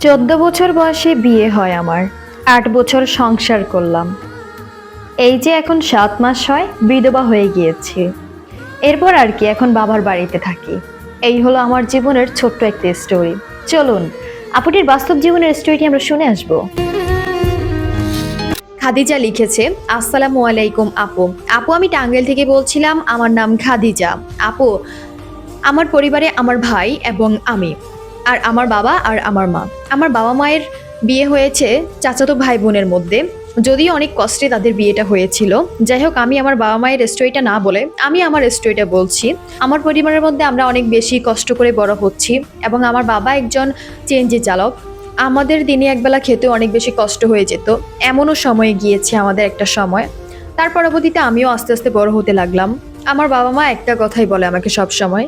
14 বছর বয়সে বিয়ে হয় আমার। 8 বছর সংসার করলাম। এই যে এখন 7 মাস হয় বিধবা হয়ে গিয়েছি। এরপর আর কি, এখন বাবার বাড়িতে থাকি। এই হলো আমার জীবনের ছোট্ট একটা স্টোরি। চলুন আপুটির বাস্তব জীবনের স্টোরিটি আমরা শুনে আসবো। খাদিজা লিখেছে, আসসালামু আলাইকুম আপু। আপু আমি টাঙ্গাইল থেকে বলছিলাম, আমার নাম খাদিজা। আপু, আমার পরিবারে আমার ভাই এবং আমি, আর আমার বাবা আর আমার মা। আমার বাবা মায়ের বিয়ে হয়েছে চাচাতো ভাই বোনের মধ্যে, যদিও অনেক কষ্টে তাদের বিয়েটা হয়েছিল। যাই হোক, আমি আমার বাবা মায়ের স্টোরিটা না বলে আমি আমার স্টোরিটা বলছি। আমার পরিবারের মধ্যে আমরা অনেক বেশি কষ্ট করে বড় হচ্ছি এবং আমার বাবা একজন সিএনজি চালক। আমাদের দিনে একবেলা খেতে অনেক বেশি কষ্ট হয়ে যেত, এমনও সময়ে গিয়েছে আমাদের একটা সময়। তার পরবর্তীতে আমিও আস্তে আস্তে বড় হতে লাগলাম। আমার বাবা মা একটা কথাই বলে আমাকে সব সময়,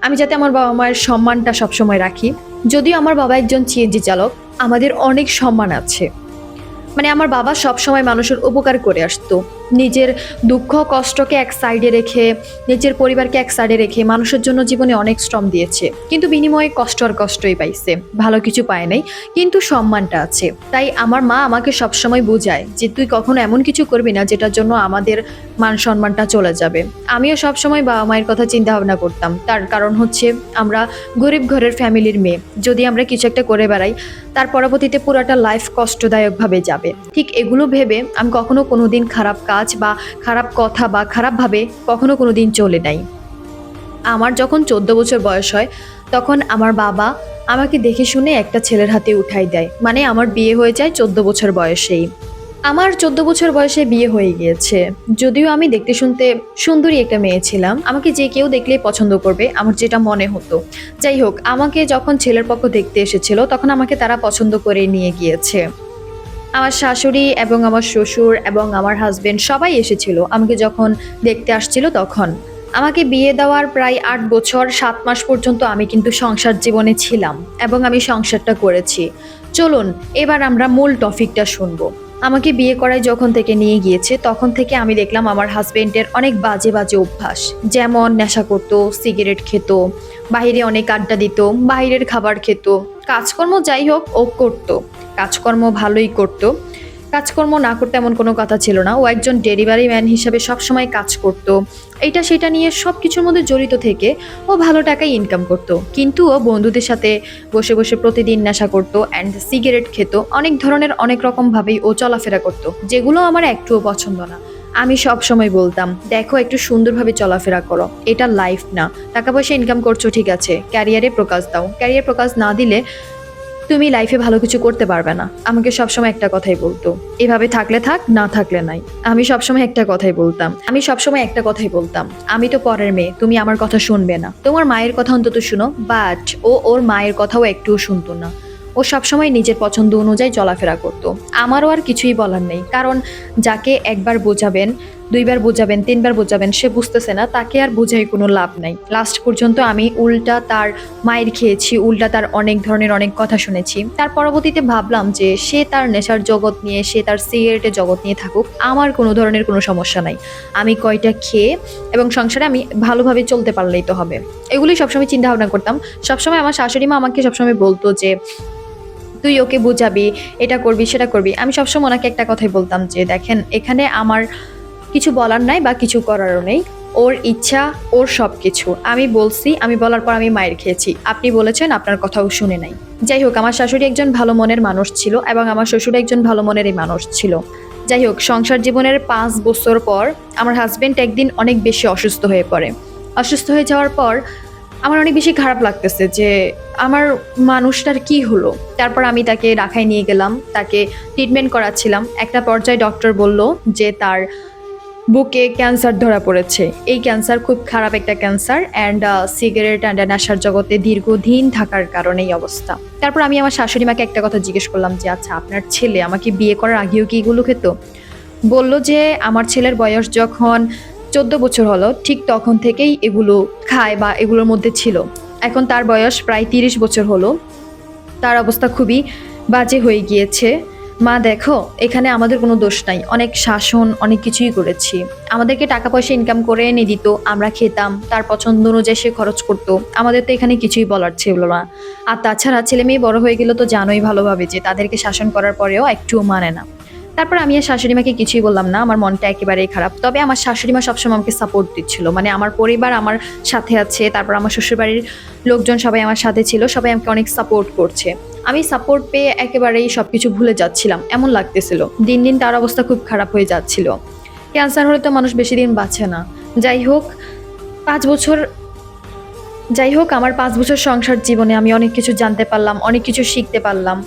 আমি যাতে আমার বাবা মায়ের সম্মানটা সবসময় রাখি। যদিও আমার বাবা একজন সিএনজি চালক, আমাদের অনেক সম্মান আছে। মানে আমার বাবা সব সময় মানুষের উপকার করে আসতো, নিজের দুঃখ কষ্টকে এক সাইডে রেখে, নিজের পরিবারকে এক সাইডে রেখে মানুষের জন্য জীবনে অনেক শ্রম দিয়েছে। কিন্তু বিনিময়ে কষ্ট আর কষ্টই পাইছে, ভালো কিছু পায় নাই, কিন্তু সম্মানটা আছে। তাই আমার মা আমাকে সবসময় বোঝায় যে তুই কখনো এমন কিছু করবি না যেটার জন্য আমাদের মান সম্মানটা চলে যাবে। আমিও সবসময় বাবা মায়ের কথা চিন্তা ভাবনা করতাম, তার কারণ হচ্ছে আমরা গরিব ঘরের ফ্যামিলির মেয়ে, যদি আমরা কিছু একটা করে বেড়াই তার পরবর্তীতে পুরাটা লাইফ কষ্টদায়কভাবে যাবে। ঠিক এগুলো ভেবে আমি কখনো কোনোদিন খারাপ কাজ বা খারাপ কথা বা খারাপভাবে কখনো কোনোদিন চলে নাই। আমার যখন 14 বছর বয়স হয় তখন আমার বাবা আমাকে দেখে শুনে একটা ছেলের হাতে উঠাই দেয়, মানে আমার বিয়ে হয়ে যায় 14 বছর বয়সেই। আমার 14 বছর বয়সে বিয়ে হয়ে গিয়েছে। যদিও আমি দেখতে শুনতে সুন্দরী একটা মেয়ে ছিলাম, আমাকে যে কেউ দেখলেই পছন্দ করবে, আমার যেটা মনে হতো। যাই হোক, আমাকে যখন ছেলের পক্ষ দেখতে এসেছিল তখন আমাকে তারা পছন্দ করে নিয়ে গিয়েছে। আমার শাশুড়ি এবং আমার শ্বশুর এবং আমার হাজবেন্ড সবাই এসেছিল আমাকে যখন দেখতে আসছিল। তখন আমাকে বিয়ে দেওয়ার প্রায় 8 বছর 7 মাস পর্যন্ত আমি কিন্তু সংসার জীবনে ছিলাম এবং আমি সংসারটা করেছি। চলুন এবার আমরা মূল টপিকটা শুনবো। আমাকে বিয়ে করায় যখন থেকে নিয়ে গিয়েছে তখন থেকে আমি দেখলাম আমার হাজবেন্ডের অনেক বাজে বাজে অভ্যাস, যেমন নেশা করতো, সিগারেট খেত, বাইরে অনেক আড্ডা দিত, বাইরের খাবার খেত, কাজকর্ম যাই হোক ও করতো, কাজকর্ম ভালোই করতো। কাজকর্ম না করতে এমন কোনো কথা ছিল না, ও একজন ডেলিভারি ম্যান হিসাবে সবসময় কাজ করত। এইটা সেটা নিয়ে সব কিছুর মধ্যে জড়িত থেকে ও ভালো টাকায় ইনকাম করত। কিন্তু ও বন্ধুদের সাথে বসে বসে প্রতিদিন নেশা করতো অ্যান্ড সিগারেট খেত, অনেক ধরনের অনেক রকমভাবেই ও চলাফেরা করতো, যেগুলো আমার একটুও পছন্দ না। আমি সব সময় বলতাম, দেখো একটু সুন্দরভাবে চলাফেরা করো, এটা লাইফ না। টাকা পয়সা ইনকাম করছো ঠিক আছে, ক্যারিয়ারে প্রকাশ দাও, ক্যারিয়ার প্রকাশ না দিলে তুমি লাইফে ভালো কিছু করতে পারবে না। আমাকে সবসময় একটা কথাই বলতো, এভাবে থাকলে থাক, না থাকলে নাই। আমি সবসময় একটা কথাই বলতাম, আমি তো পরের মেয়ে, তুমি আমার কথা শুনবে না, তোমার মায়ের কথা অন্তত শুনো। বাট ও ওর মায়ের কথাও একটুও শুনতো না। ও সবসময় নিজের পছন্দ অনুযায়ী চলাফেরা করতো। আমারও আর কিছুই বলার নেই, কারণ যাকে একবার বোঝাবেন, 2বার বোঝাবেন, 3বার বোঝাবেন, সে বুঝতেছে না, তাকে আর বোঝাই কোনো লাভ নাই। লাস্ট পর্যন্ত আমি উল্টা তার মায়ের খেয়েছি, উল্টা তার অনেক ধরনের অনেক কথা শুনেছি। তার পরবর্তীতে ভাবলাম যে সে তার নেশার জগৎ নিয়ে, সে তার সিগারেটের জগৎ নিয়ে থাকুক, আমার কোনো ধরনের কোনো সমস্যা নাই। আমি কয়টা খেয়ে এবং সংসারে আমি ভালোভাবে চলতে পারলেই তো হবে, এগুলি সবসময় চিন্তা ভাবনা করতাম। সবসময় আমার শাশুড়ি মা আমাকে সবসময় বলতো যে তুই ওকে বুঝাবি, এটা করবি সেটা করবি। আমি সবসময় ওনাকে একটা কথাই বলতাম যে দেখেন, এখানে আমার কিছু বলার নাই বা কিছু করারও নেই, ওর ইচ্ছা, ওর সব কিছু। আমি বলছি, আমি বলার পর আমি মায়ের খেয়েছি, আপনি বলেছেন, আপনার কথাও শুনে নাই। যাই হোক, আমার শাশুড়ি একজন ভালো মনের মানুষ ছিল এবং আমার শ্বশুর একজন ভালো মনেরই মানুষ ছিল। যাই হোক, সংসার জীবনের 5 বছর পর আমার হাজবেন্ড একদিন অনেক বেশি অসুস্থ হয়ে পড়ে। অসুস্থ হয়ে যাওয়ার পর আমার অনেক বেশি খারাপ লাগতেছে যে আমার মানুষটার কি হলো। তারপর আমি তাকে ঢাকায় নিয়ে গেলাম, তাকে ট্রিটমেন্ট করাচ্ছিলাম। একটা পর্যায়ে ডক্টর বলল যে তার বুকে ক্যান্সার ধরা পড়েছে। এই ক্যান্সার খুব খারাপ একটা ক্যান্সার অ্যান্ড সিগারেট অ্যান্ড নেশার জগতে দীর্ঘদিন থাকার কারণে এই অবস্থা। তারপর আমি আমার শাশুড়ি মাকে একটা কথা জিজ্ঞেস করলাম যে আচ্ছা, আপনার ছেলে আমাকে বিয়ে করার আগেও কি এগুলো খেত? বলল যে আমার ছেলের বয়স যখন 14 বছর হলো ঠিক তখন থেকেই এগুলো খায় বা এগুলোর মধ্যে ছিল। এখন তার বয়স প্রায় 30 বছর হলো, তার অবস্থা খুবই বাজে হয়ে গিয়েছে। মা দেখো, এখানে আমাদের কোনো দোষ নাই, অনেক শাসন অনেক কিছুই করেছি। আমাদেরকে টাকা পয়সা ইনকাম করে এনে দিত, আমরা খেতাম, তার পছন্দ অনুযায়ী সে খরচ করতো, আমাদের তো এখানে কিছুই বলার ছিল না। আর তাছাড়া ছেলে মেয়ে বড় হয়ে গেলে তো জানোই ভালোভাবে যে তাদেরকে শাসন করার পরেও একটুও মানে না। তারপর আমি আর শাশুড়ি মাকে কিছুই বললাম না, আমার মনটা একেবারেই খারাপ। তবে আমার শাশুড়ি মা সবসময় আমাকে সাপোর্ট দিচ্ছিল, মানে আমার পরিবার আমার সাথে আছে, তারপর আমার শ্বশুরবাড়ির লোকজন সবাই আমার সাথে ছিল, সবাই আমাকে অনেক সাপোর্ট করছে। আমি সাপোর্ট পেয়ে একেবারেই সবকিছু ভুলে যাচ্ছিলাম এমন লাগতেছিল। দিন দিন তার অবস্থা খুব খারাপ হয়ে যাচ্ছিল। ক্যান্সার হলে তো মানুষ বেশি দিন বাঁচে না। যাই হোক, 5 বছর আমার 5 বছর সংসার জীবনে আমি অনেক কিছু জানতে পারলাম, অনেক কিছু শিখতে পারলাম,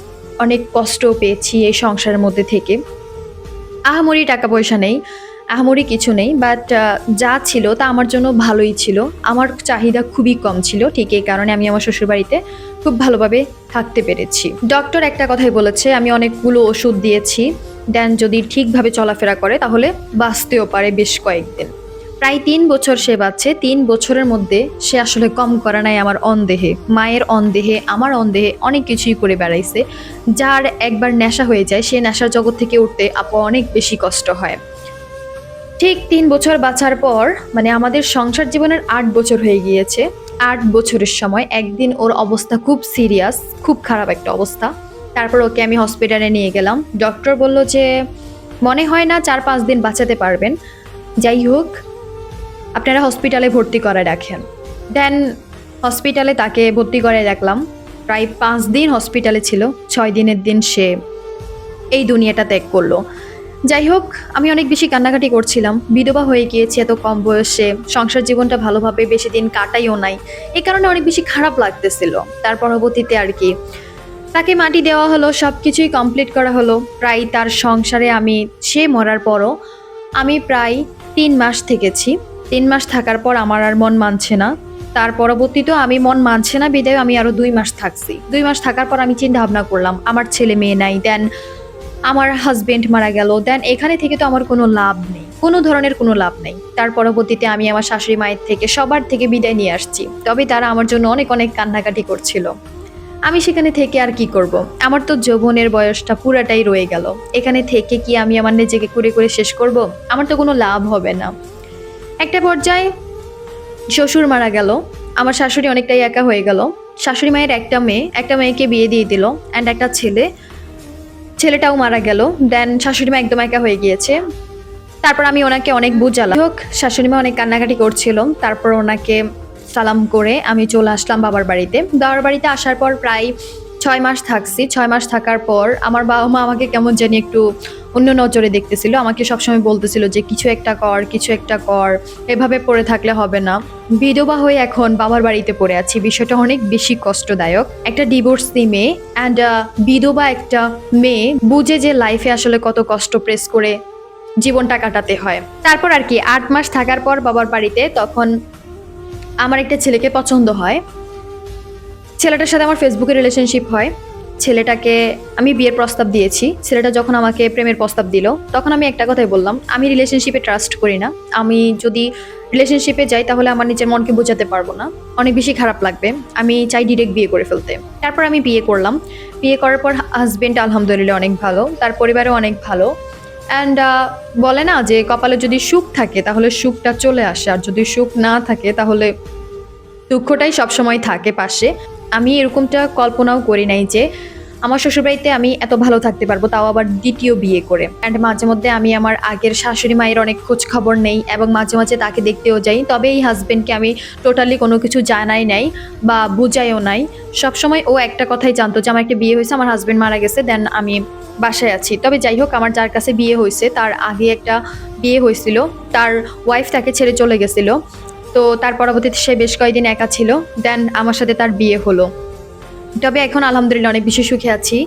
অনেক কষ্ট পেয়েছি এই সংসারের মধ্যে থেকে। আহামরি টাকা পয়সা নেই, আহামরি কিছু নেই, বাট যা ছিল তা আমার জন্য ভালোই ছিল। আমার চাহিদা খুবই কম ছিল, ঠিক এই কারণে আমি আমার শ্বশুরবাড়িতে খুব ভালোভাবে থাকতে পেরেছি। ডক্টর একটা কথাই বলেছে, আমি অনেকগুলো ওষুধ দিয়েছি, দেন যদি ঠিকভাবে চলাফেরা করে তাহলে বাঁচতেও পারে বেশ কয়েকদিন। প্রায় 3 বছর সে বাঁচছে। 3 বছরের মধ্যে সে আসলে কম করে নাই আমার অনদেহে, মায়ের অনদেহে, আমার অনদেহে অনেক কিছুই করে বেড়াইছে। যার একবার নেশা হয়ে যায়, সে নেশার জগৎ থেকে উঠতে আপু অনেক বেশি কষ্ট হয়। ঠিক 3 বছর বাঁচার পর, মানে আমাদের সংসার জীবনের 8 বছর হয়ে গিয়েছে। 8 বছরের সময় একদিন ওর অবস্থা খুব সিরিয়াস, খুব খারাপ একটা অবস্থা। তারপর ওকে আমি হসপিটালে নিয়ে গেলাম। ডক্টর বলল যে মনে হয় না 4-5 দিন বাঁচাতে পারবেন, যাই হোক আপনারা হসপিটালে ভর্তি করে রাখেন। দেন হসপিটালে তাকে ভর্তি করে রাখলাম। প্রায় 5 দিন হসপিটালে ছিল, 6 দিনের দিন সে এই দুনিয়াটা ত্যাগ করলো। যাই হোক, আমি অনেক বেশি কান্নাকাটি করছিলাম, বিধবা হয়ে গিয়েছি এত কম বয়সে, সংসার জীবনটা ভালোভাবে বেশি দিন কাটাইও নাই, এই কারণে অনেক বেশি খারাপ লাগতেছিল। তার পরবর্তীতে আর কি তাকে মাটি দেওয়া হলো, সব কিছুই কমপ্লিট করা হলো। প্রায় তার সংসারে সে মরার পরও আমি প্রায় 3 মাস থেকেছি। 3 মাস থাকার পর আমার আর মন মানছে না। তার পরবর্তীতেও আমি মন মানছে না বিদায় আমি আরো 2 মাস থাকছি। 2 মাস থাকার পর আমি চিন্তা ভাবনা করলাম, আমার ছেলে মেয়ে নাই, দেন আমার হাজবেন্ড মারা গেল, দেন এখানে থেকে তো আমার কোনো লাভ নেই, কোনো ধরনের কোনো লাভ নেই। তার পরবর্তীতে আমি আমার শাশুড়ি মায়ের থেকে সবার থেকে বিদায় নিয়ে আসছি, তবে তারা আমার জন্য অনেক অনেক কান্নাকাটি করছিল। আমি সেখানে থেকে আর কি করব, আমার তো যৌবনের বয়সটা পুরাটাই রয়ে গেল। এখানে থেকে কি আমি আমার নিজেকে করে করে শেষ করব? আমার তো কোনো লাভ হবে না। একটা পর্যায়ে শ্বশুর মারা গেল, আমার শাশুড়ি অনেকটাই একা হয়ে গেল। শাশুড়ি মায়ের একটা মেয়েকে বিয়ে দিয়ে দিল, অ্যান্ড একটা ছেলেটাও মারা গেল। দেন শাশুড়ি মা একদম একা হয়ে গিয়েছে। তারপর আমি ওনাকে অনেক বুঝালাম, হোক শাশুড়ি মা অনেক কান্নাকাটি করছিল। তারপর ওনাকে সালাম করে আমি চলে আসলাম বাবার বাড়িতে। বাবার বাড়িতে আসার পর প্রায় 6 মাস থাকছি। 6 মাস থাকার পর আমার বাবা মা আমাকে কেমন জানি একটু অন্য নজরে দেখতেছিল, আমাকে সবসময় বলতেছিল যে কিছু একটা কর, এভাবে পড়ে থাকলে হবে না। বিধবা হয়ে এখন বাবার বাড়িতে পড়ে আছি, বিষয়টা অনেক বেশি কষ্টদায়ক। একটা ডিভোর্সি মেয়ে অ্যান্ড বিধবা একটা মেয়ে বুঝে যে লাইফে আসলে কত কষ্ট প্রেস করে জীবনটা কাটাতে হয়। তারপর আর কি 8 মাস থাকার পর বাবার বাড়িতে তখন আমার একটা ছেলেকে পছন্দ হয়। ছেলেটার সাথে আমার ফেসবুকে রিলেশনশিপ হয়। ছেলেটাকে আমি বিয়ের প্রস্তাব দিয়েছি। ছেলেটা যখন আমাকে প্রেমের প্রস্তাব দিল, তখন আমি একটা কথাই বললাম, আমি রিলেশনশিপে ট্রাস্ট করি না। আমি যদি রিলেশনশিপে যাই তাহলে আমার নিজের মনকে বোঝাতে পারবো না, অনেক বেশি খারাপ লাগবে। আমি চাই ডিরেক্ট বিয়ে করে ফেলতে। তারপর আমি বিয়ে করলাম। বিয়ে করার পর হাজবেন্ড আলহামদুলিল্লাহ অনেক ভালো, তার পরিবারও অনেক ভালো। অ্যান্ড বলে না যে কপালে যদি সুখ থাকে তাহলে সুখটা চলে আসে, আর যদি সুখ না থাকে তাহলে দুঃখটাই সবসময় থাকে পাশে। আমি এরকমটা কল্পনাও করি নাই যে আমার শ্বশুরবাড়িতে আমি এত ভালো থাকতে পারবো, তাও আবার দ্বিতীয় বিয়ে করে। অ্যান্ড মাঝে মধ্যে আমি আমার আগের শাশুড়ি মায়ের অনেক খোঁজ খবর নেই এবং মাঝে মাঝে তাকে দেখতেও যাই। তবে এই হাজবেন্ডকে আমি টোটালি কোনো কিছু জানাই নাই বা বুঝাইও নাই। সবসময় ও একটা কথাই জানতো যে আমার একটা বিয়ে হয়েছে, আমার হাজবেন্ড মারা গেছে, দেন আমি বাসায় আছি। তবে যাই হোক, আমার যার কাছে বিয়ে হয়েছে তার আগে একটা বিয়ে হয়েছিল, তার ওয়াইফ তাকে ছেড়ে চলে গেছিল। তো তার পরবর্তীতে সে বেশ কয়েকদিন একা ছিল, দেন আমার সাথে তার বিয়ে হলো। তবে এখন আলহামদুলিল্লাহ অনেক বেশি সুখে আছি।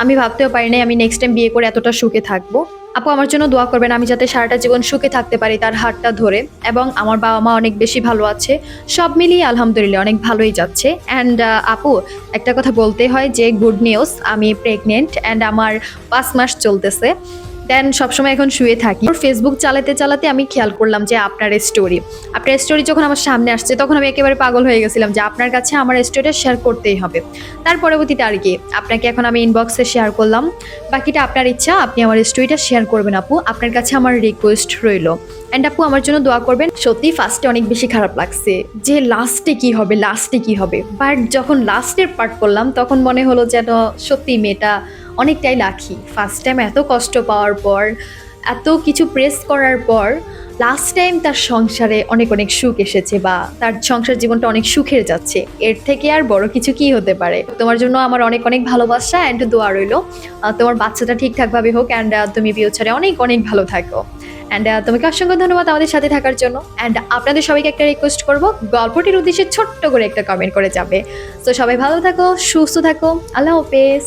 আমি ভাবতেও পারি নাই আমি নেক্সট টাইম বিয়ে করে এতটা সুখে থাকবো। আপু আমার জন্য দোয়া করবেন, আমি যাতে সারাটা জীবন সুখে থাকতে পারি তার হাতটা ধরে। এবং আমার বাবা মা অনেক বেশি ভালো আছে, সব মিলিয়ে আলহামদুলিল্লাহ অনেক ভালোই যাচ্ছে। অ্যান্ড আপু একটা কথা বলতে হয় যে গুড নিউজ, আমি প্রেগনেন্ট অ্যান্ড আমার 5 মাস চলতেছে। দেন সবসময় এখন শুয়ে থাকি। ফেসবুক চালাতে চালাতে আমি খেয়াল করলাম যে আপনার স্টোরি যখন আমার সামনে আসছে তখন আমি একেবারে পাগল হয়ে গেছিলাম যে আপনার কাছে আমার স্টোরিটা শেয়ার করতেই হবে। তার পরবর্তীতে আর কি আপনাকে এখন আমি ইনবক্সে শেয়ার করলাম, বাকিটা আপনার ইচ্ছা, আপনি আমার স্টোরিটা শেয়ার করবেন আপু, আপনার কাছে আমার রিকোয়েস্ট রইল। অ্যান্ড আপু আমার জন্য দোয়া করবেন। সত্যি ফার্স্টে অনেক বেশি খারাপ লাগছে যে লাস্টে কি হবে, বাট যখন লাস্টের পার্ট করলাম তখন মনে হলো যেন সত্যি মেয়েটা অনেকটাই লাকি। ফার্স্ট টাইম এত কষ্ট পাওয়ার পর, এত কিছু প্রেস করার পর লাস্ট টাইম তার সংসারে অনেক অনেক সুখ এসেছে, বা তার সংসার জীবনটা অনেক সুখের যাচ্ছে। এর থেকে আর বড় কিছু কি হতে পারে। তোমার জন্য আমার অনেক অনেক ভালোবাসা অ্যান্ড দোয়া রইলো। তোমার বাচ্চাটা ঠিকঠাকভাবে হোক অ্যান্ড তুমি ফিউচারে অনেক অনেক ভালো থাকো। অ্যান্ড তোমাকে অসংখ্য ধন্যবাদ আমাদের সাথে থাকার জন্য। অ্যান্ড আপনাদের সবাইকে একটা রিকোয়েস্ট করবো, গল্পটির উদ্দেশ্যে ছোট্ট করে একটা কমেন্ট করে যাবে। তো সবাই ভালো থাকো, সুস্থ থাকো, আল্লাহ হাফেজ।